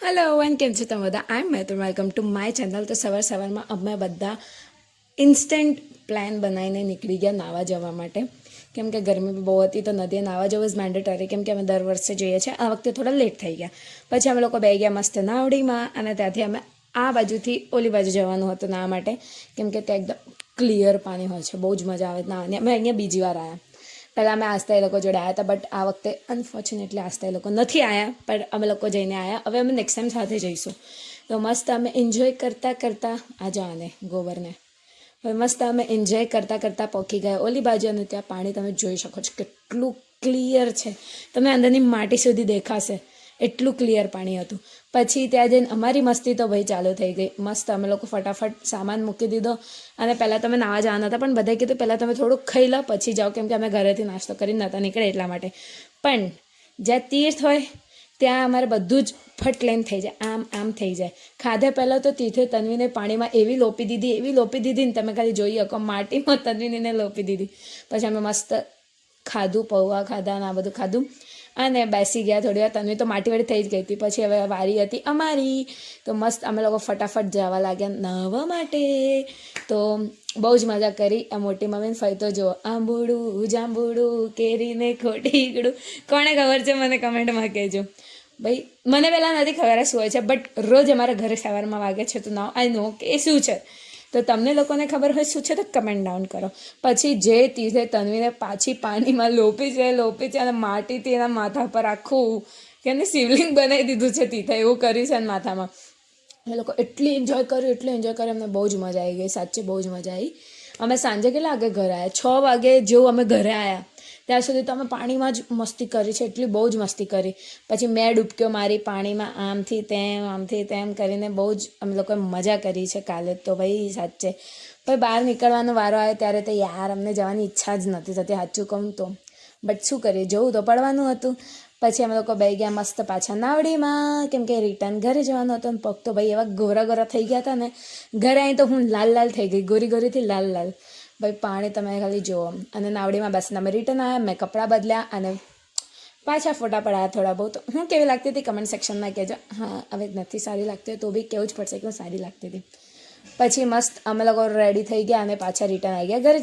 Hello and કેમ છો તમે બધા? આઈ એમ મેથુર, વેલકમ ટુ માય ચેનલ. તો સવારમાં અમે બધા ઇન્સ્ટન્ટ પ્લાન બનાવીને નીકળી ગયા નાહવા જવા માટે, કેમ કે ગરમી બી બહુ હતી. તો નદીએ નાહવા જવું જ મેન્ડેટરી, કેમ કે અમે દર વર્ષે જઈએ છીએ. આ વખતે થોડા લેટ થઈ ગયા. પછી અમે લોકો બે ગયા મસ્ત નાવડીમાં, અને ત્યાંથી અમે આ બાજુથી ઓલી બાજુ જવાનું હતું નાહવા માટે, કેમ કે ત્યાં એકદમ ક્લિયર પાણી હોય છે. બહુ જ મજા આવે નાહવાની. અમે અહીંયા બીજી વાર આવ્યા. પહેલાં અમે આસ્થા એ લોકો જોડે આવ્યા હતા, બટ આ વખતે અનફોર્ચ્યુનેટલી આસ્થા એ લોકો નથી આવ્યા, પણ અમે લોકો જઈને આવ્યા. હવે અમે નેક્સ્ટ ટાઈમ સાથે જઈશું. તો મસ્ત અમે એન્જોય કરતાં આ જવાને ગોબરને હવે મસ્ત અમે એન્જોય કરતાં પહોંચી ગયા ઓલી બાજુ, અને ત્યાં પાણી તમે જોઈ શકો છો કેટલું ક્લિયર છે. તમને અંદરની માટી સુધી દેખાશે, એટલું ક્લિયર પાણી હતું. પછી ત્યાં જઈને અમારી મસ્તી તો ભાઈ ચાલુ થઈ ગઈ. મસ્ત અમે લોકો ફટાફટ સામાન મૂકી દીધો, અને પહેલાં તમે નાવા જવાના હતા, પણ બધાએ કીધું પહેલાં તમે થોડુંક ખાઈ લો પછી જાઓ, કેમ કે અમે ઘરેથી નાસ્તો કરીને નહોતા નીકળે એટલા માટે. પણ જ્યાં તીર્થ હોય ત્યાં અમારે બધું જ ફટ લઈને થઈ જાય, આમ થઈ જાય. ખાધે પહેલાં તો તીર્થે તન્વીને પાણીમાં એવી લોપી દીધી ને તમે ખાલી જોઈ શકો, માટીમાં તન્વીને લોપી દીધી. પછી અમે મસ્ત ખાધું, પૌવા ખાધા ને આ બધું ખાધું, અને બેસી ગયા થોડી વાર. તન્વી તો માટીવાળી થઈ જ ગઈ હતી. પછી હવે વારી હતી અમારી, તો મસ્ત અમે લોકો ફટાફટ જવા લાગ્યા નાહવા માટે. તો બહુ જ મજા કરી. આ મોટી મમ્મીને ફરતો જુઓ, આંબુડું જાંબુડું કેરીને ખોટીગડું. કોને ખબર છે મને કમેન્ટમાં કહેજો. ભાઈ મને પહેલાં નથી ખબર શું હોય છે, બટ રોજ અમારા ઘરે સવારમાં વાગે છે. તો નાવ આઈ નો કે એ શું છે. તો તમને લોકોને ખબર હોય શું છે તો કમેન્ટ ડાઉન કરો. પછી જે તીર્થે તન્વીને પાછી પાણીમાં લોપી છે અને માટીથી એના માથા પર આખું કે શિવલિંગ બનાવી દીધું છે તીર્થે, એવું કર્યું છે ને માથામાં. એ લોકો એટલું એન્જોય કર્યું, અમને બહુ જ મજા આવી ગઈ. સાચે બહુ જ મજા આવી. અમે સાંજે કેટલા વાગે ઘરે આવ્યા? 6 વાગે જેવું અમે ઘરે આવ્યા. ત્યાં સુધી તો અમે પાણીમાં જ મસ્તી કરી છે, એટલી બહુ જ મસ્તી કરી. પછી મેં ડૂબક્યો મારી પાણીમાં, આમથી તેમ કરીને બહુ જ અમે લોકોએ મજા કરી છે કાલે તો ભાઈ સાચે. પછી બહાર નીકળવાનો વારો આવે ત્યારે તો યાર અમને જવાની ઈચ્છા જ નથી થતી, સાચું કહું તો. બટ શું કરીએ, જવું તો પડવાનું હતું. પછી અમે લોકો બે ગયા મસ્ત પાછા નાવડીમાં, કેમ કે રિટર્ન ઘરે જવાનું હતું. અને પગ તો ભાઈ એવા ગોરા થઈ ગયા હતા ને, ઘરે આવી તો હું લાલ થઈ ગઈ, ગોરીથી લાલ. ભાઈ પાણી તમે ખાલી જુઓ. અને નાવડીમાં બેસીને અમે રિટર્ન આવ્યા. મેં કપડાં બદલ્યા અને પાછા ફોટા પડાયા થોડા બહુ. તો હું કેવી લાગતી હતી કમેન્ટ સેક્શનમાં કહેજો. હા, હવે નથી સારી લાગતી હોય તો બી કહેવું જ પડશે કે હું સારી લાગતી હતી. પછી મસ્ત અમે લોકો રેડી થઈ ગયા અને પાછા રિટર્ન આવી ગયા ઘરે.